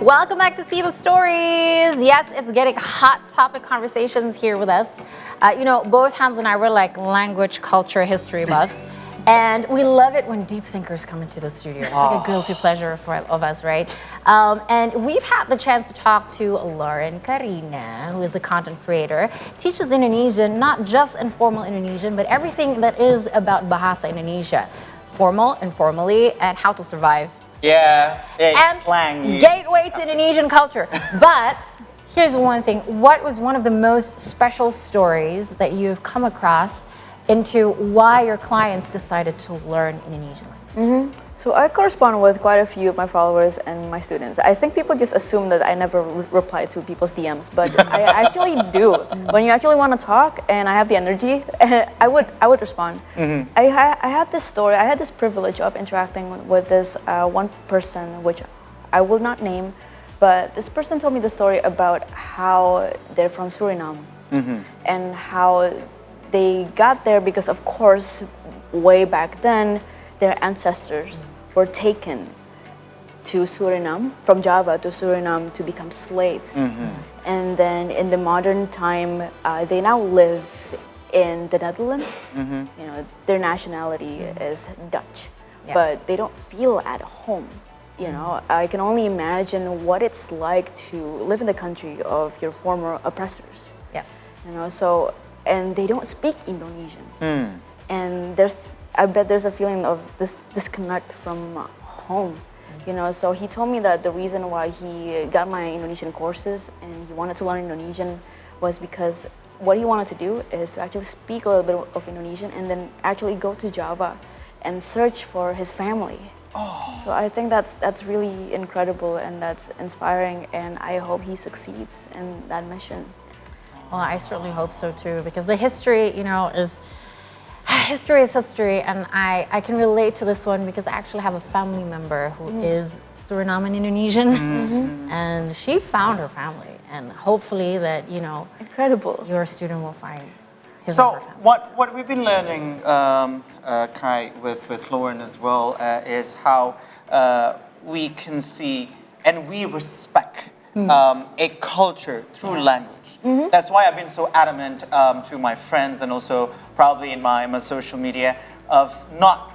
Welcome back to See the Stories. Yes, it's getting hot topic conversations here with us. Both Hans and I were like language, culture, history buffs. And we love it when deep thinkers come into the studio. It's like a guilty pleasure of us, right? And we've had the chance to talk to Lauren Karina, who is a content creator, teaches Indonesian, not just informal Indonesian, but everything that is about Bahasa Indonesia, formal, informally, and how to survive. Yeah, and slang. Gateway to Indonesian culture. But here's one thing. What was one of the most special stories that you've come across into why your clients decided to learn Indonesian language? So I correspond with quite a few of my followers and my students. I think people just assume that I never reply to people's DMs, but I actually do. When you actually want to talk and I have the energy, I would respond. I had this story, I had this privilege of interacting with this one person, which I will not name, but this person told me the story about how they're from Suriname and how they got there because, of course, way back then, their ancestors were taken to Suriname, from Java to Suriname to become slaves. And then in the modern time, they now live in the Netherlands. Their nationality is Dutch, but they don't feel at home. I can only imagine what it's like to live in the country of your former oppressors. And they don't speak Indonesian. And I bet there's a feeling of this disconnect from home. So he told me that the reason why he got my Indonesian courses and he wanted to learn Indonesian was because what he wanted to do is to actually speak a little bit of Indonesian and then actually go to Java and search for his family. So I think that's really incredible and that's inspiring, and I hope he succeeds in that mission. Well, I certainly hope so too, because the history, is history, and I can relate to this one because I actually have a family member who is Surinaman Indonesian, and she found her family, and hopefully that incredible, your student will find his So or her family. what we've been learning, Kai, with Lauren as well, is how we can see and we respect a culture through language. That's why I've been so adamant to my friends and also probably in my social media of not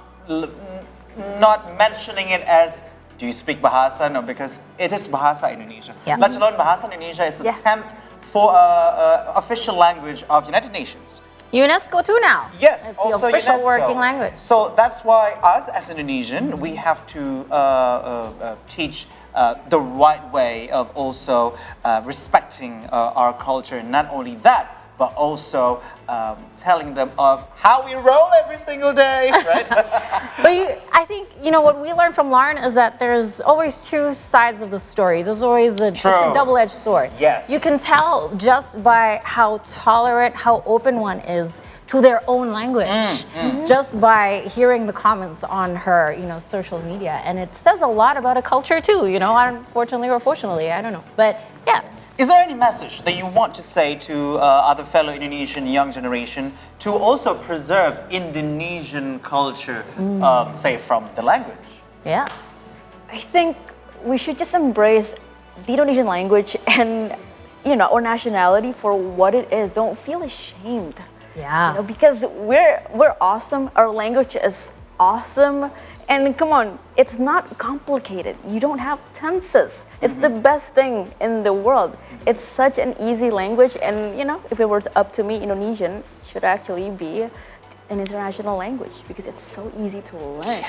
mentioning it as, do you speak Bahasa? No, because it is Bahasa Indonesia. Let alone Bahasa Indonesia is the 10th official language of United Nations. UNESCO too now. Yes, it's also the official UNESCO. working language. So that's why us as Indonesian, we have to teach the right way of also respecting our culture. And not only that, but also telling them of how we roll every single day, right? But I think, what we learned from Lauren is that there's always two sides of the story. There's always it's a double-edged sword. Yes. You can tell just by how tolerant, how open one is to their own language, just by hearing the comments on her, social media. And it says a lot about a culture too, unfortunately or fortunately, I don't know. But yeah. Is there any message that you want to say to other fellow Indonesian young generation to also preserve Indonesian culture, say from the language? Yeah. I think we should just embrace the Indonesian language and our nationality for what it is. Don't feel ashamed. Yeah. Because we're awesome. Our language is awesome. And come on, it's not complicated. You don't have tenses. It's the best thing in the world. It's such an easy language, and if it was up to me, Indonesian should actually be an international language because it's so easy to learn.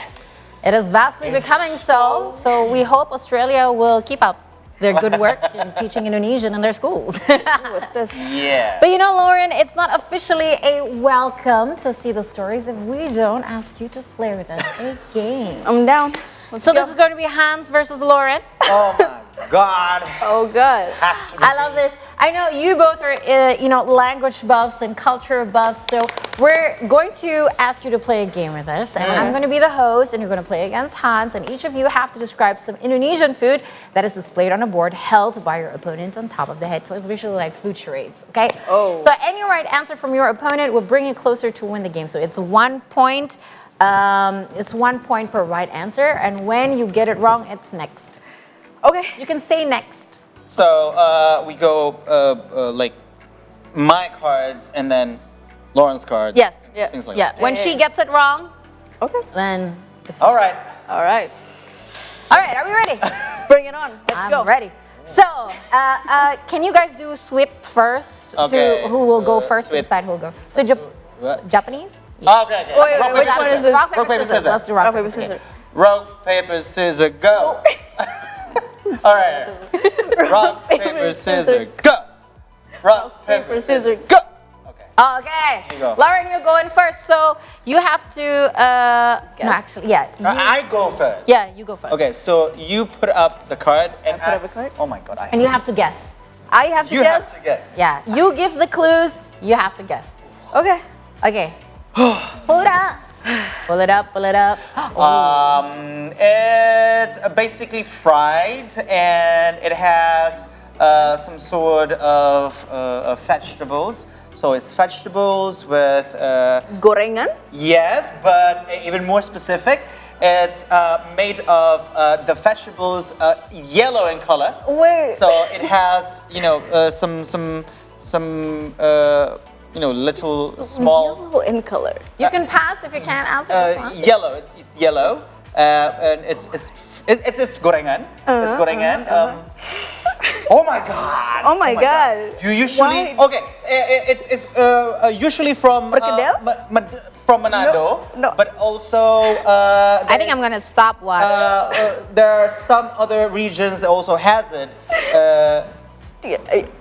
It is vastly becoming so. So we hope Australia will keep up their good work in teaching Indonesian in their schools. What's this? Yeah. But Lauren, it's not officially a welcome to See the Stories if we don't ask you to play with us a game. I'm down. Let's go. This is going to be Hans versus Lauren. Oh my God. Oh God. Has to be. I love this. I know you both are, language buffs and culture buffs. So we're going to ask you to play a game with us. And I'm going to be the host, and you're going to play against Hans. And each of you have to describe some Indonesian food that is displayed on a board held by your opponent on top of the head. So it's visually like food charades, okay? Oh. So any right answer from your opponent will bring you closer to win the game. So it's 1 point. It's 1 point per right answer. And when you get it wrong, it's next. Okay. You can say next. So we go like my cards and then Lauren's cards. Yes. Yeah. Things like Yeah. that. When she gets it wrong, Okay. then it's All right. All right. All right, are we ready? Bring it on. Let's I'm go. ready. So, can you guys do sweep first Okay. to who will go first sweep. and decide who will go? So, What? Japanese? Okay. Wait, Rock, which paper, one scissors. is it? Rock, paper, scissors. Let's do rock, Rock, paper, paper, scissors. Rock, paper, scissors, go. All right. Rock, paper, scissors, go. Rock, paper, scissors, go. Okay. Okay. you go. Lauren, you're going first. So, you have to, no, actually, yeah. I go first. Yeah, you go first. Okay, so you put up the card and put up a card? Oh my god, I And you have to guess. I have to You guess. have to guess. Yeah, you give the clues, you have to guess. Okay. Okay. Pull it up. Pull it up, pull it up. It's basically fried and it has some sort of vegetables. So it's vegetables with Gorengan. yes, but even more specific, it's made of the vegetables yellow in color. Wait. So it has some little small Yellow in color. You can pass if you can't answer this one. yellow. It's yellow, and it's gorengan. It's gorengan. Oh my god! Oh my god. You usually Why? okay? It's usually from Perkedel? from Manado, No. but also I think I'm gonna stop watching. there are some other regions that also has it.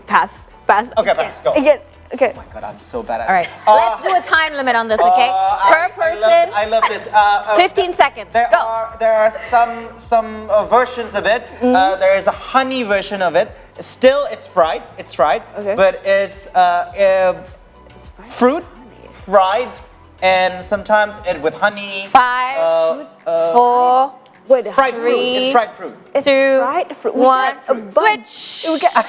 Pass. Pass. Okay, pass, go. Yes. Okay. Oh my god, I'm so bad at All right, let's do a time limit on this, okay? Per person, I love this. 15 seconds. There Go. are some versions of it. There is a honey version of it. Still, it's fried. It's fried, Okay. but it's fruit fried, and sometimes it with honey. 5, 4, Wait. Fried fruit. Three. It's fried fruit. It's 2, fried fruit. We 1. got a bunch. Switch. We got-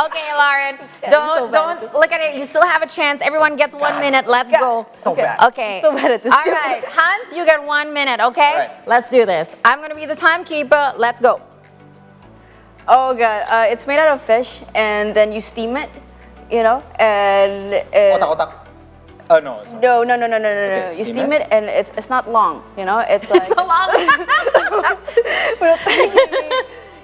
Okay, Lauren. so Don't bad at this. look at it. You still have a chance. Everyone gets 1 minute. Let's go. So Okay. bad. Okay. So bad at this All too. right, Hans, you get 1 minute. Okay. All right. Let's do this. I'm gonna be the timekeeper. Let's go. Oh god. It's made out of fish, and then you steam it. You know, and Otak-otak. Oh no. It's not. no. Okay, You steam steam it? it, and it's not long. You know, it's like So long.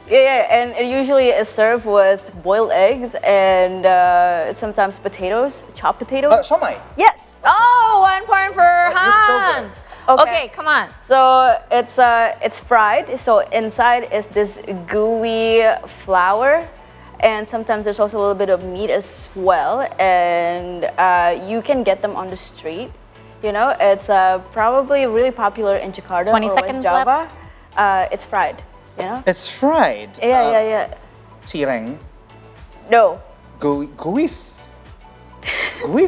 yeah, and it usually is served with boiled eggs and sometimes potatoes, chopped potatoes. Shomai. Yes. Oh, 1 point for you're so good. Hans. Okay. Okay, come on. So it's fried. So inside is this gooey flour, and sometimes there's also a little bit of meat as well. And you can get them on the street. You know, it's probably really popular in Jakarta 20 or seconds West Java. It's fried. You know. It's fried. Yeah. Cireng. No. Gooey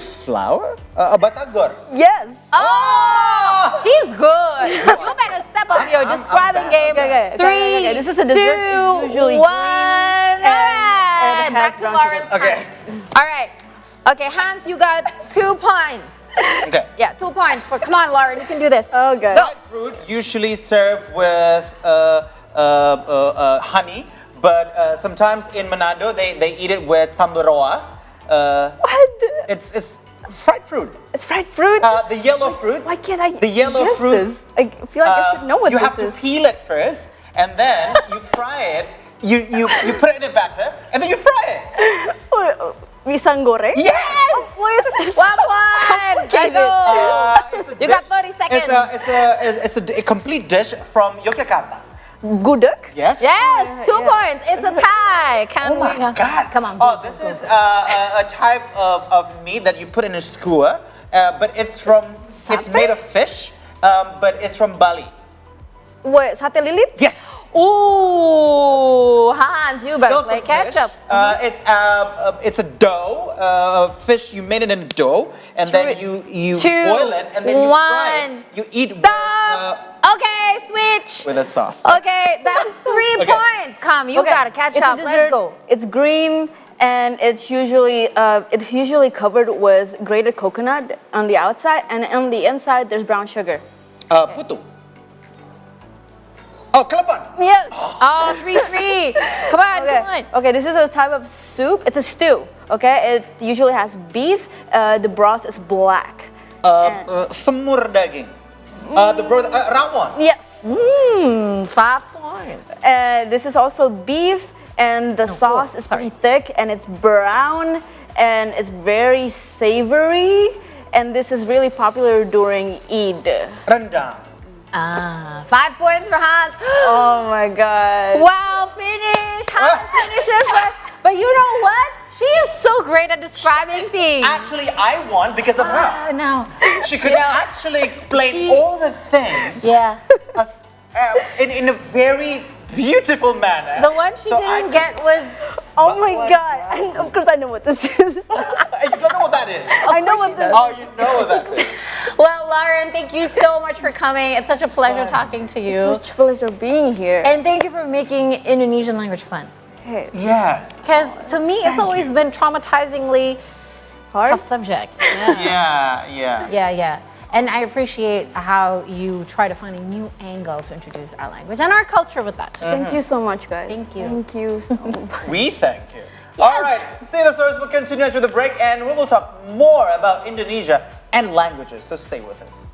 flour? Batagor. Yes. Oh, she's good. You better step up your describing game. Okay. 3, This is a dessert. It's 2, usually 1. green All right. and it has Back to brown Lauren's sugar. Okay. time. All right. Okay, Hans, you got 2 points. Okay. Yeah, 2 points. Come on, Lauren, you can do this. Oh god. Go. Fruit usually served with honey, but sometimes in Manado they eat it with sambal roa. What? It's fried fruit. It's fried fruit. The yellow fruit. Why can't I? The yellow guess fruit. This? I feel like I should know what you this have to is. peel it first, and then you fry it. You put it in a batter, and then you fry it. Pisang goreng? Yes. What is this? 1 point. Let's go. It's a You got dish- 30 seconds. It's a complete dish from Yogyakarta. Gudeg? Yes. Yes, 2 Yeah. points. It's a tie. Can Oh my we? God! Come on. Oh, this is a type of meat that you put in a skewer, but it's Sate? made of fish, but it's from Bali. Wait, sate lilit? Yes. Ooh, Hans, you better Still play from catch fish. up. It's a dough, fish. You made it in dough, and then you 2, boil it, and then you fry 1. it. You eat Stop. Okay, switch. with a sauce. Okay, that's 3 Okay. points. Come, you Okay, gotta catch it's a up. Let's dessert. go. It's green and it's usually covered with grated coconut on the outside, and on the inside there's brown sugar. Putu. Oh, klepon. Yes. Oh, 3-3. Come on, come on. Okay, this is a type of soup. It's a stew. Okay, it usually has beef. The broth is black. Semur daging. The broth, rawon. Yes. 5 points. This is also beef, and the sauce is pretty thick, and it's brown, and it's very savory. And this is really popular during Eid. Rendang. 5 points for Hans. Oh my God. Wow, finish. Hans finishes first. But you know what? She is so great at describing things. Actually, I won because of her. No. She could actually explain she- all the things Yeah. in a very beautiful manner. The one she So didn't get was. Oh my God. And of course I know what this is. You don't know what that is. I know what this is. Oh, you know what that is. Well, Lauren, thank you so much for coming. It's such a pleasure talking to you. Such a pleasure being here. And thank you for making Indonesian language fun. Hey, Yes. Because to me, it's always been traumatizingly hard. tough subject. Yeah. Yeah. And I appreciate how you try to find a new angle to introduce our language and our culture with that. Thank you so much, guys. Thank you. Thank you so much. We thank you. All right, Stay the Source will continue after the break, and we will talk more about Indonesia and languages, so stay with us.